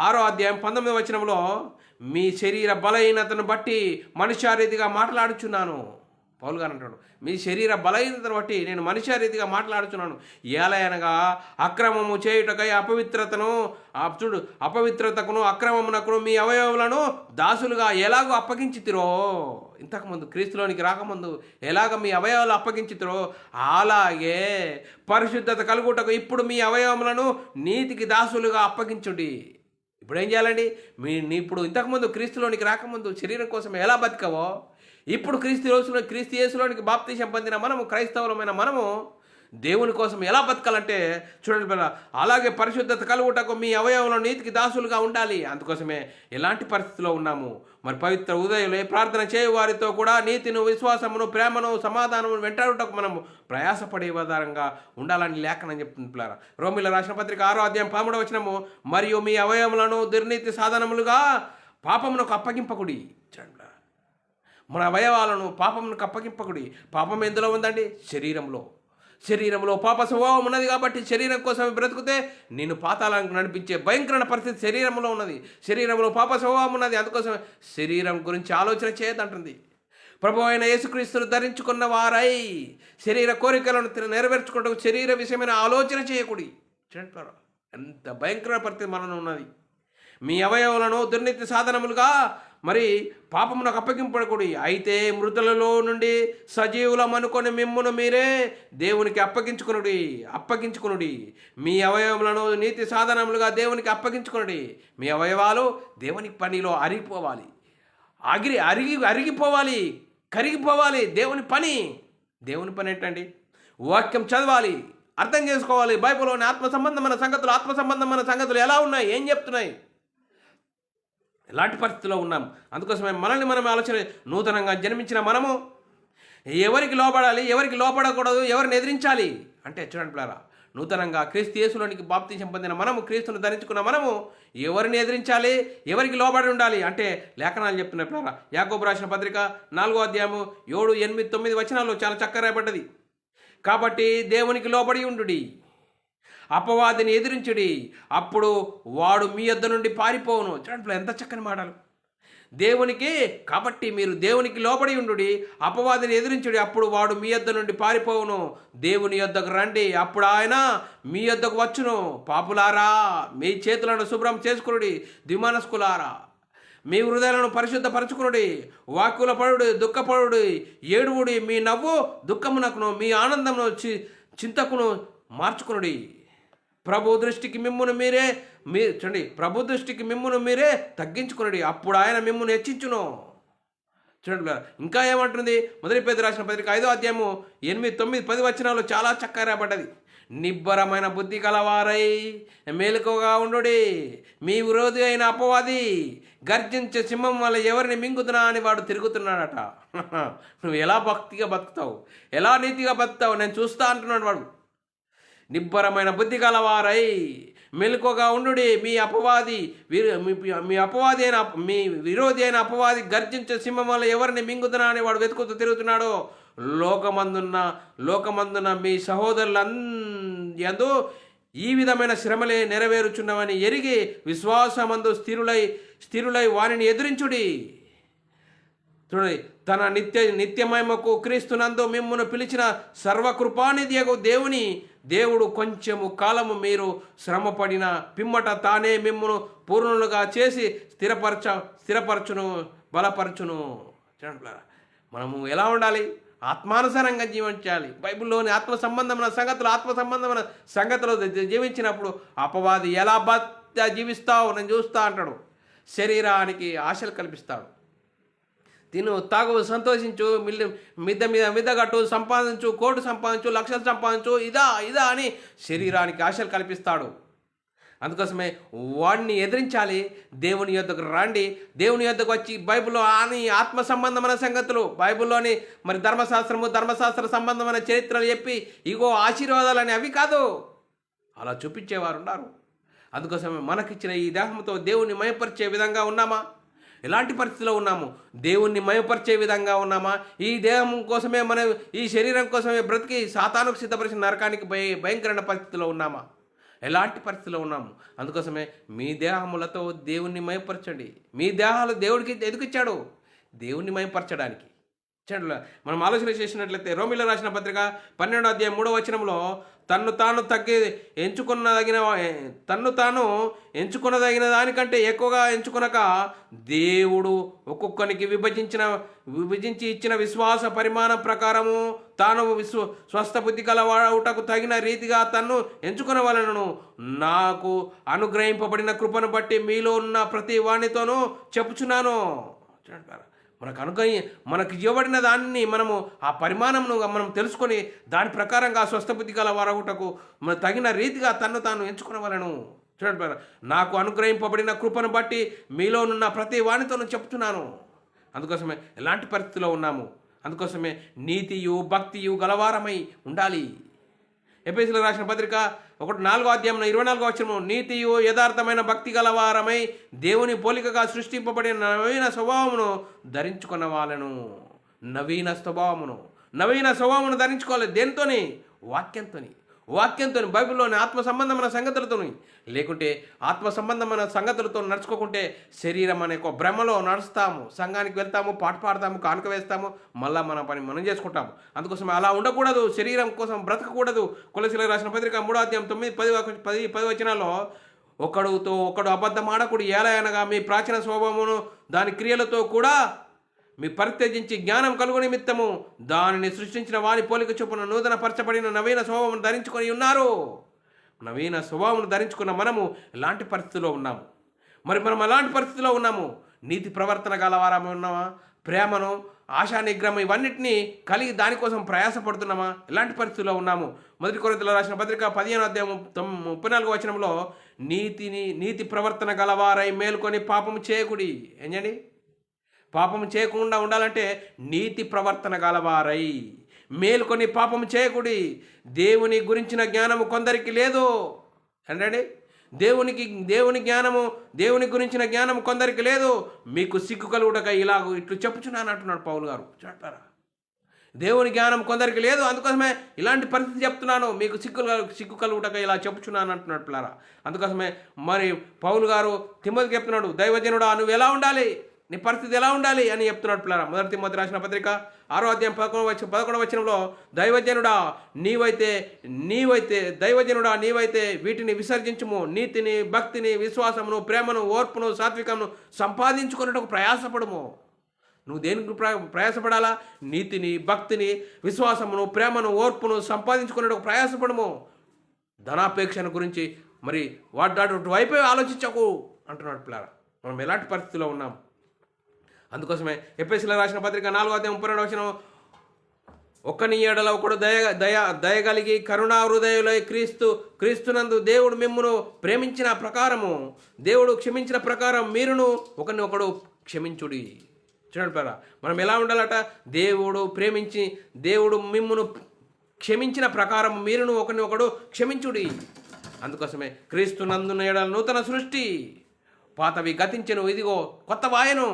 Speaker 1: 6వ అధ్యాయం 19వ వచనంలో, మీ శరీర బలహీనతను బట్టి మనుష్యారీతిగా మాట్లాడుచున్నాను. పౌలు గారు అంటాడు, మీ శరీర బలహీనతను బట్టి నేను మనుష్య రీతిగా మాట్లాడుతున్నాను. ఏలయనగా అక్రమము చేయుటకై అపవిత్రతకును అక్రమమునకును మీ అవయవములను దాసులుగా ఎలాగో అప్పగించితిరో, ఇంతకుముందు క్రీస్తులోనికి రాకముందు ఎలాగ మీ అవయవాలు అప్పగించితిరో అలాగే పరిశుద్ధత కలుగుటకు ఇప్పుడు మీ అవయవములను నీతికి దాసులుగా అప్పగించుడి. ఇప్పుడు ఏం చేయాలండి? ఇప్పుడు ఇంతకుముందు క్రీస్తులోనికి రాకముందు శరీరం కోసం ఎలా బతికావో, ఇప్పుడు క్రీస్తు యేసులోనికి బాప్తీసం పొందిన మనము, క్రైస్తవులమైన మనము దేవుని కోసం ఎలా బతకాలంటే చూడండి పిల్ల, అలాగే పరిశుద్ధత కలుగుటకు మీ అవయవంలో నీతికి దాసులుగా ఉండాలి. అందుకోసమే ఎలాంటి పరిస్థితిలో ఉన్నాము? మరి పవిత్ర ఉదయంలో ప్రార్థన చేయు వారితో కూడా నీతిను, విశ్వాసమును, ప్రేమను, సమాధానము వెంటాడుటకు మనము ప్రయాసపడే విధానంగా ఉండాలని లేఖనం చెప్తుంది పిల్లరా. రోమీయులకు రాసిన పత్రిక 6వ అధ్యాయం 13వ వచనము, మరియు మీ అవయవములను దుర్నీతి సాధనములుగా పాపమునకు అప్పగింపకుడి. మన అవయవాలను పాపమునకు అప్పగింపకుడి. పాపం ఎందులో ఉందండి? శరీరంలో పాప స్వభావం ఉన్నది కాబట్టి శరీరం కోసం బ్రతుకుతే నిన్ను పాతాళానికి నడిపించే భయంకరమైన పరిస్థితి శరీరంలో ఉన్నది. శరీరంలో పాప స్వభావం ఉన్నది. అందుకోసం శరీరం గురించి ఆలోచన చేయదంటుంది. ప్రభు అయిన యేసుక్రీస్తును ధరించుకున్న వారై శరీర కోరికలను నెరవేర్చుకుంటూ శరీర విషయమైన ఆలోచన చేయకూడి. ఎంత భయంకరమైన పరిస్థితి మనలో ఉన్నది. మీ అవయవాలను దుర్నీతి సాధనములుగా మరి పాపమునకు అప్పగింపకూడి. అయితే మృతులలో నుండి సజీవులమనుకొని మిమ్మును మీరే దేవునికి అప్పగించుకునుడి. మీ అవయవములను నీతి సాధనములుగా దేవునికి అప్పగించుకునుడి. మీ అవయవాలు దేవుని పనిలో అరిగిపోవాలి, అరిగిపోవాలి, కరిగిపోవాలి. దేవుని పని ఏంటండి? వాక్యం చదవాలి, అర్థం చేసుకోవాలి. బైబిల్లోని ఆత్మ సంబంధమైన సంగతులు ఎలా ఉన్నాయి, ఏం చెప్తున్నాయి, ఎలాంటి పరిస్థితిలో ఉన్నాం. అందుకోసమే మనల్ని మనం ఆలోచన, నూతనంగా జన్మించిన మనము ఎవరికి లోపడాలి, ఎవరికి లోపడకూడదు, ఎవరిని ఎదిరించాలి అంటే చూడండి పిల్లరా, నూతనంగా క్రీస్తు యేసులోనికి బాప్తీసం పొందిన మనము, క్రీస్తును ధరించుకున్న మనము ఎవరిని ఎదిరించాలి, ఎవరికి లోబడి ఉండాలి అంటే లేఖనాలు చెప్తున్నారు పిల్లరా. యాకోబు రాసిన పత్రిక 4వ అధ్యాయము 7, 8, 9 వచనాల్లో చాలా చక్కగా రాయబడ్డది. కాబట్టి దేవునికి లోబడి ఉండుడి, అపవాదిని ఎదిరించుడి, అప్పుడు వాడు మీ యొద్ద నుండి పారిపోవును. చూడండి ఎంత చక్కని మాటలు. కాబట్టి మీరు దేవునికి లోబడి ఉండుడి, అపవాదిని ఎదిరించుడి, అప్పుడు వాడు మీ యొద్ద నుండి పారిపోవును. దేవుని యొద్దకు రండి, అప్పుడు ఆయన మీ యొద్దకు వచ్చును. పాపులారా, మీ చేతులను శుభ్రం చేసుకునుడి, ద్విమనస్కులారా మీ హృదయాలను పరిశుద్ధపరచుకునుడి. వాక్కుల పడుడి, దుఃఖపడుడి, ఏడువుడి. మీ నవ్వు దుఃఖమునకును, మీ ఆనందమును చింతకును మార్చుకునుడి. ప్రభు దృష్టికి మిమ్మును మీరే తగ్గించుకునుడి, అప్పుడు ఆయన మిమ్మును హెచ్చించును. చూడండి ఇంకా ఏమంటుంది? మొదటి పేతురు రాసిన పత్రిక 5వ అధ్యాయము 8, 9, 10 వచనాలు చాలా చక్కగా రాబడ్డది. నిబ్బరమైన బుద్ధి కలవారై మేలుకోగా ఉండుడి. మీ విరోధి అయిన అపవాది గర్జించే సింహం వల్ల ఎవరిని మింగుతున్నా అని వాడు తిరుగుతున్నాడట. నువ్వు ఎలా భక్తిగా బతుకుతావు, ఎలా నీతిగా బతుకుతావు నేను చూస్తా అంటున్నాడు వాడు. నిబ్బరమైన బుద్ధి కలవారై మెలకుగా ఉండుడి. మీ విరోధి అయిన అపవాది గర్జించే సింహం వల్ల ఎవరిని మింగుతున్నా అని వాడు వెతుకుతూ తిరుగుతున్నాడో, లోకమందున మీ సహోదరులందు ఈ విధమైన శ్రమలే నెరవేరుచున్నవని ఎరిగి విశ్వాసమందు స్థిరులై వారిని ఎదిరించుడి. చూడండి, తన నిత్యమహిమకు క్రీస్తునందు మిమ్మును పిలిచిన సర్వకృపానిధియగు దేవుడు కొంచెము కాలము మీరు శ్రమపడిన పిమ్మట తానే మిమ్మును పూర్ణులుగా చేసి స్థిరపరచును, బలపరచును. చూడండి, మనము ఎలా ఉండాలి? ఆత్మానుసారంగా జీవించాలి. బైబిల్లోని ఆత్మ సంబంధమైన సంగతులు జీవించినప్పుడు అపవాది ఎలా జీవిస్తావు నేను చూస్తా అంటాడు. శరీరానికి ఆశలు కల్పిస్తాడు. తిను, తాగు, సంతోషించు, మిద్ద మీద మిద్దగట్టు, సంపాదించు, కోటు సంపాదించు, లక్షలు సంపాదించు, ఇదా అని శరీరానికి ఆశలు కల్పిస్తాడు. అందుకోసమే వాడిని ఎదిరించాలి. దేవుని యొద్దకు రండి. దేవుని యొద్దకు వచ్చి బైబిల్లో ఆత్మ సంబంధమైన సంగతులు, బైబిల్లోని మరి ధర్మశాస్త్ర సంబంధమైన చరిత్రలు చెప్పి ఇగో ఆశీర్వాదాలని అవి కాదు, అలా చూపించేవారు ఉన్నారు. అందుకోసమే మనకిచ్చిన ఈ దేహంతో దేవుణ్ణి మయపరిచే విధంగా ఉన్నామా? ఎలాంటి పరిస్థితిలో ఉన్నాము? దేవుణ్ణి మయపరిచే విధంగా ఉన్నామా? ఈ దేహం కోసమే ఈ శరీరం కోసమే బ్రతికి సాతానుకు సిద్ధపరిచిన నరకానికి భయంకరమైన పరిస్థితిలో ఉన్నామా? ఎలాంటి పరిస్థితిలో ఉన్నాము? అందుకోసమే మీ దేహములతో దేవుణ్ణి మయపరచండి. మీ దేహాలు దేవుడికి ఎందుకు ఇచ్చాడు? దేవుణ్ణి మయపరచడానికి. చూడండి, మనం ఆలోచన చేసినట్లయితే రోమీయులకు రాసిన పత్రిక 12వ అధ్యాయం 3వ వచనంలో తన్ను తాను ఎంచుకున్నదగిన దానికంటే ఎక్కువగా ఎంచుకొనక దేవుడు ఒక్కొక్కనికి విభజించి ఇచ్చిన విశ్వాస పరిమాణం ప్రకారము తాను స్వస్థ బుద్ధి కలవాడుటకు తగిన రీతిగా తన్ను ఎంచుకునవలెను. నాకు అనుగ్రహింపబడిన కృపను బట్టి మీలో ఉన్న ప్రతి వానితోనూ చెప్పుచున్నాను. చూడండి, మనకు ఇవ్వబడిన దాన్ని మనము ఆ పరిమాణంను మనం తెలుసుకొని దాని ప్రకారంగా స్వస్థబుద్ధి గల వారగుటకు తగిన రీతిగా తన్ను తాను ఎంచుకునవలను. చూడండి, నాకు అనుగ్రహింపబడిన కృపను బట్టి మీలోనున్న ప్రతి వానితోనూ చెప్తున్నాను. అందుకోసమే ఎలాంటి పరిస్థితిలో ఉన్నాము, అందుకోసమే నీతియు భక్తియు గలవారమై ఉండాలి. ఎఫెసీయులకు రాసిన పత్రిక 4వ అధ్యాయం 24వ వచనము, నీతియు యథార్థమైన భక్తి గలవారమై దేవుని పోలికగా సృష్టింపబడిన నవీన స్వభావమును ధరించుకున్న వాళ్ళను. నవీన స్వభావమును ధరించుకోవాలి. దేనితోని? వాక్యంతో బైబిల్లోని ఆత్మ సంబంధమైన సంగతులతో. లేకుంటే ఆత్మ సంబంధమైన సంగతులతో నడుచుకోకుంటే శరీరం అనే ఒక భ్రమలో నడుస్తాము, సంఘానికి వెళ్తాము, పాట పాడతాము, కానుక వేస్తాము, మళ్ళీ మన పని మనం చేసుకుంటాము. అందుకోసం అలా ఉండకూడదు, శరీరం కోసం బ్రతకకూడదు. కొలసీయులకు రాసిన పత్రిక 3వ అధ్యాయం 9-10 వచనాల్లో ఒకడు అబద్ధం ఆడకుడు, ఏలయనగా మీ ప్రాచీన స్వభావమును దాని క్రియలతో కూడా మీ పరిత్యజించి జ్ఞానం కలుగు నిమిత్తము దానిని సృష్టించిన వాని పోలిక చొప్పున నూతన పరచబడిన నవీన స్వభావం ధరించుకొని ఉన్నారు. నవీన స్వభావం ధరించుకున్న మనము ఎలాంటి పరిస్థితిలో ఉన్నాము? మనం ఎలాంటి పరిస్థితిలో ఉన్నాము? నీతి ప్రవర్తన గలవారమే ఉన్నామా? ప్రేమను, ఆశా నిగ్రహం ఇవన్నిటినీ కలిగి దానికోసం ప్రయాసపడుతున్నామా? ఎలాంటి పరిస్థితుల్లో ఉన్నాము? 1 కొరింథీయులకు రాసిన పత్రిక 15వ అధ్యాయం 34వ వచనంలో నీతి ప్రవర్తన గలవారై మేల్కొని పాపము చేయకుడి. ఏంటండి? పాపము చేయకుండా ఉండాలంటే నీతి ప్రవర్తన గలవారై మేల్కొని పాపము చేయకుడి. దేవుని గురించిన జ్ఞానము కొందరికి లేదు. ఏంటండి? దేవుని గురించిన జ్ఞానము కొందరికి లేదు. మీకు సిగ్గు కలుగుటక ఇట్లు చెప్పుచున్నాను అంటున్నాడు పౌలు గారు. చెప్పారా? దేవుని జ్ఞానం కొందరికి లేదు, అందుకోసమే ఇలాంటి పరిస్థితి చెప్తున్నాను. మీకు సిగ్గు కలుగుటక ఇలా చెప్పుచున్నాను అంటున్నాడు పిల్లారా. అందుకోసమే మరి పౌలు గారు తిమోతికి చెప్తున్నాడు, దైవజనుడా నువ్వు ఎలా ఉండాలి, నీ పరిస్థితి ఎలా ఉండాలి అని చెప్తున్నాడు పిల్లారా. 1 తిమోతి రాసిన పత్రిక 6వ అధ్యాయం 11వ వచనంలో, దైవజనుడా నీవైతే వీటిని విసర్జించుము, నీతిని, భక్తిని, విశ్వాసమును, ప్రేమను, ఓర్పును, సాత్వికమును సంపాదించుకున్నట్టు ప్రయాసపడము. నువ్వు దేనికి ప్రయాసపడాలా? నీతిని, భక్తిని, విశ్వాసమును, ప్రేమను, ఓర్పును సంపాదించుకున్నట్టు ప్రయాసపడము. ధనాపేక్షను గురించి మరి వాటి వైపే ఆలోచించకు అంటున్నాడు పిల్లారా. మనం ఎలాంటి పరిస్థితిలో ఉన్నాం? అందుకోసమే ఎఫెసీయులకు రాసిన పత్రిక 4వ అధ్యాయం 32వ వచనం, ఒక్కని ఎడల ఒకడు దయగలిగి కరుణా హృదయులై క్రీస్తునందు దేవుడు మిమ్మును ప్రేమించిన ప్రకారము, దేవుడు క్షమించిన ప్రకారం మీరును ఒకరినొకడు క్షమించుడి. చూడండి పిల్లరా, మనం ఎలా ఉండాలట? దేవుడు మిమ్మును క్షమించిన ప్రకారం మీరును ఒకరినొకడు క్షమించుడి. అందుకోసమే క్రీస్తునందున ఎడల నూతన సృష్టి, పాతవి గతించెను, ఇదిగో కొత్త వాయను.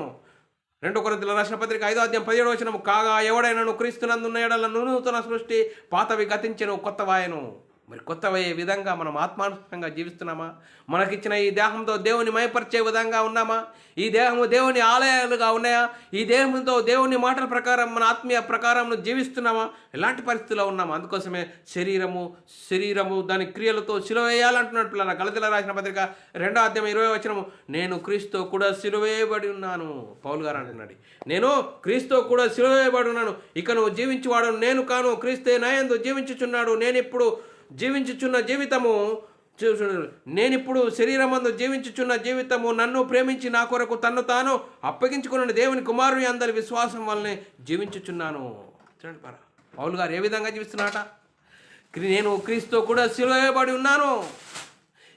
Speaker 1: 2 కొరింథీయులకు రాసిన పత్రిక 5వ అధ్యాయం 17వ వచనం, కాగా ఎవడైనాను క్రీస్తునందున్న ఎడల నూతన సృష్టి, పాతవి గతించెను, కొత్త వాయను. మరి కొత్తవయ్యే విధంగా మనం ఆత్మానుసారంగా జీవిస్తున్నామా? మనకిచ్చిన ఈ దేహంతో దేవుని మయపరిచే విధంగా ఉన్నామా? ఈ దేహము దేవుని ఆలయాలుగా ఉన్నాయా? ఈ దేహంతో దేవుని మాటల ప్రకారం మన ఆత్మీయ ప్రకారం జీవిస్తున్నామా? ఎలాంటి పరిస్థితిలో ఉన్నామా? అందుకోసమే శరీరము దాని క్రియలతో సిలువ వేయాలంటున్నాడు పిల్లల. గలతీయులకు రాసిన పత్రిక 2వ అధ్యాయం 20వ వచనము, నేను క్రీస్తుతో కూడా సిలువ వేయబడి ఉన్నాను. పౌలు గారు అంటున్నాడు, నేను క్రీస్తుతో కూడా సిలువ వేయబడి ఉన్నాను. ఇక నువ్వు జీవించువాడు నేను కాను, క్రీస్తే నాయందు జీవించుచున్నాడు. నేనిప్పుడు శరీరమందు జీవించుచున్న జీవితము నన్ను ప్రేమించి నా కొరకు తన్ను తాను అప్పగించుకున్న దేవుని కుమారుని అందరి విశ్వాసం వల్లనే జీవించుచున్నాను. చూడండి పౌలు గారు ఏ విధంగా జీవిస్తున్నాట? నేను క్రీస్తుతో కూడా సిలువ వేయబడి ఉన్నాను,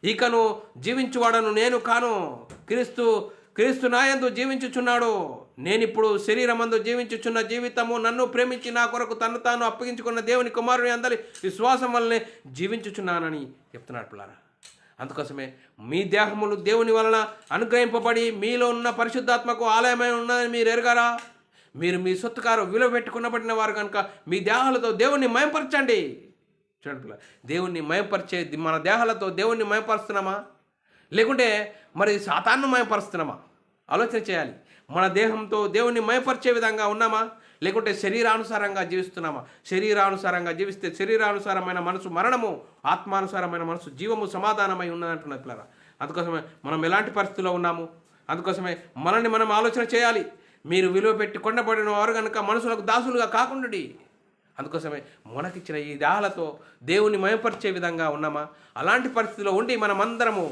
Speaker 1: ఇకను జీవించువాడను నేను కాను, క్రీస్తు నాయందు జీవించుచున్నాడు. నేనిప్పుడు శరీరమందు జీవించుచున్న జీవితము నన్ను ప్రేమించి నా కొరకు తను తాను అప్పగించుకున్న దేవుని కుమారుని అందరి విశ్వాసం వల్లనే జీవించుచున్నానని చెప్తున్నాడు పిల్లారా. అందుకోసమే మీ దేహములు దేవుని వలన అనుగ్రహింపబడి మీలో ఉన్న పరిశుద్ధాత్మకు ఆలయమై ఉన్నదని మీరు ఎరగారా? మీరు మీ సొత్తుకారు విలువ పెట్టుకున్నబడిన వారు కనుక మీ దేహాలతో దేవుణ్ణి మయంపరచండి. చూడండి పిల్ల, దేవుణ్ణి మయంపరిచే మన దేహాలతో దేవుణ్ణి మయంపరుస్తున్నామా, లేకుంటే మరి సాతాను మయపరుస్తున్నామా? ఆలోచన చేయాలి. మన దేహంతో దేవుణ్ణి మయపరిచే విధంగా ఉన్నామా, లేకుంటే శరీరానుసారంగా జీవిస్తున్నామా? శరీరానుసారంగా జీవిస్తే శరీరానుసారమైన మనసు మరణము, ఆత్మానుసారమైన మనసు జీవము, సమాధానమై ఉన్నదంటున్నది పిల్లరా. అందుకోసమే మనం ఎలాంటి పరిస్థితుల్లో ఉన్నాము, అందుకోసమే మనల్ని మనం ఆలోచన చేయాలి. మీరు విలువ పెట్టి కొండబడిన వారు కనుక మనుషులకు దాసులుగా కాకుండాడి. అందుకోసమే మనకిచ్చిన ఈ దేహాలతో దేవుణ్ణి మయపరిచే విధంగా ఉన్నామా? అలాంటి పరిస్థితిలో ఉండి మనమందరము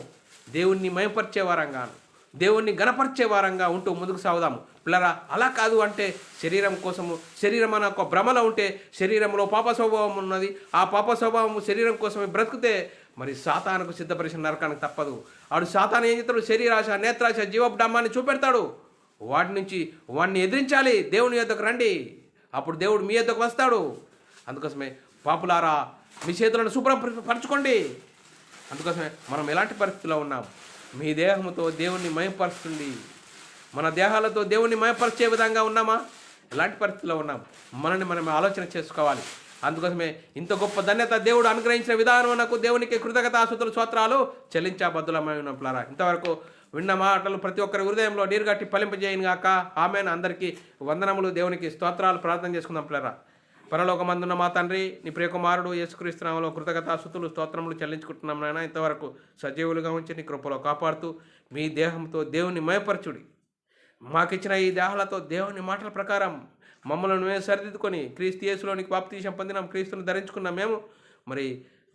Speaker 1: దేవుణ్ణి మయపరిచే వారంగాను, దేవుణ్ణి గణపరిచే వారంగా ఉంటూ ముందుకు సాగుదాము పిల్లరా. అలా కాదు అంటే శరీరం కోసము, శరీరం అనే ఒక భ్రమలో ఉంటే శరీరంలో పాప స్వభావం ఉన్నది, ఆ పాప స్వభావం శరీరం కోసమే బ్రతికితే మరి సాతానుకు సిద్ధపరిచిన నరకానికి తప్పదు. ఆడు సాతాను ఏం చేస్తాడు? శరీరాశ, నేత్రాశ, జీవపు చూపెడతాడు. వాటి నుంచి వాడిని ఎదిరించాలి. దేవుని యొద్దకు రండి, అప్పుడు దేవుడు మీ యొద్దకు వస్తాడు. అందుకోసమే పాపులారా, మీ చేతులను శుభ్రపరచుకోండి. అందుకోసమే మనం ఎలాంటి పరిస్థితిలో ఉన్నాం? మీ దేహముతో దేవుణ్ణి మయపరుస్తుంది. మన దేహాలతో దేవుణ్ణి మయపరిచే విధంగా ఉన్నామా? ఎలాంటి పరిస్థితిలో ఉన్నాం? మనల్ని మనం ఆలోచన చేసుకోవాలి. అందుకోసమే ఇంత గొప్ప ధన్యత దేవుడు అనుగ్రహించిన విధానమునకు దేవునికి కృతజ్ఞతాస్తుతులు, స్తోత్రాలు చెల్లించబద్దులమై ఉన్న పిల్లరా. ఇంతవరకు విన్న మాటలు ప్రతి ఒక్కరి హృదయంలో నీరుగట్టి ఫలింపజేయను గాక. ఆమెను. అందరికీ వందనములు, దేవునికి స్తోత్రాలు. ప్రార్థన చేసుకుందాం పిల్లరా. పరలోకమందున్న మా తండ్రి, నీ ప్రియకుమారుడు యేసుక్రీస్తు నామములో కృతజ్ఞతాస్తుతులు, స్తోత్రములు చెల్లించుకుంటున్నాం నాయన. ఇంతవరకు సజీవులుగా ఉంచి నీ కృపలో కాపాడుతూ మీ దేహంతో దేవుని మయపరచుడి. మాకిచ్చిన ఈ దేహాలతో దేవుని మాటల ప్రకారం మమ్మల్ని మేము సరిదిద్దుకొని క్రీస్తు యేసులోనికి బాప్తీసం పొందినాం, క్రీస్తును ధరించుకున్నాం. మేము మరి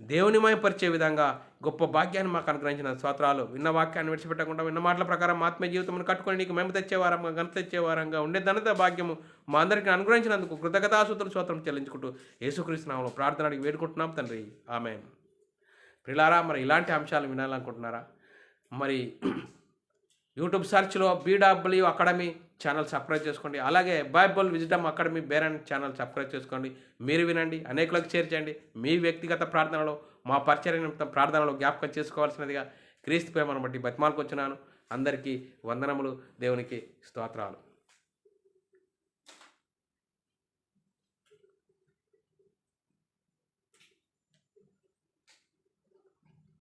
Speaker 1: దేవుని మయపరిచే విధంగా గొప్ప భాగ్యాన్ని మాకు అనుగ్రహించిన స్తోత్రాలు. విన్న వాక్యాన్ని విడిచిపెట్టకుండా విన్న మాటల ప్రకారం ఆత్మీయ జీవితం కట్టుకొని నీకు మేము తెచ్చేవారంగా, ఘనత తెచ్చేవారంగా ఉండే ధనత భాగ్యము మా అందరికీ అనుగ్రహించినందుకు కృతజ్ఞతాస్తుతులు, స్తోత్రం చెల్లించుకుంటూ యేసుక్రీస్తు నామములో ప్రార్థన అడిగి వేడుకుంటున్నాం తండ్రి. ఆమేన్. ప్రియులారా, మరి ఇలాంటి అంశాలు వినాలనుకుంటున్నారా? మరి యూట్యూబ్ సెర్చ్లో BW అకాడమీ ఛానల్ సబ్స్క్రైబ్ చేసుకోండి. అలాగే బైబుల్ విజ్డమ్ అకాడమీ బేరన్ ఛానల్ సబ్స్క్రైబ్ చేసుకోండి. మీరు వినండి, అనేకులకు షేర్ చేయండి. మీ వ్యక్తిగత ప్రార్థనలో, మా పరిచర్య నిమిత్తం ప్రార్థనలో జ్ఞాపకం చేసుకోవాల్సినదిగా క్రీస్తు ప్రేమను బట్టి బతిమాలకు వచ్చినాను. అందరికీ వందనములు, దేవునికి స్తోత్రాలు.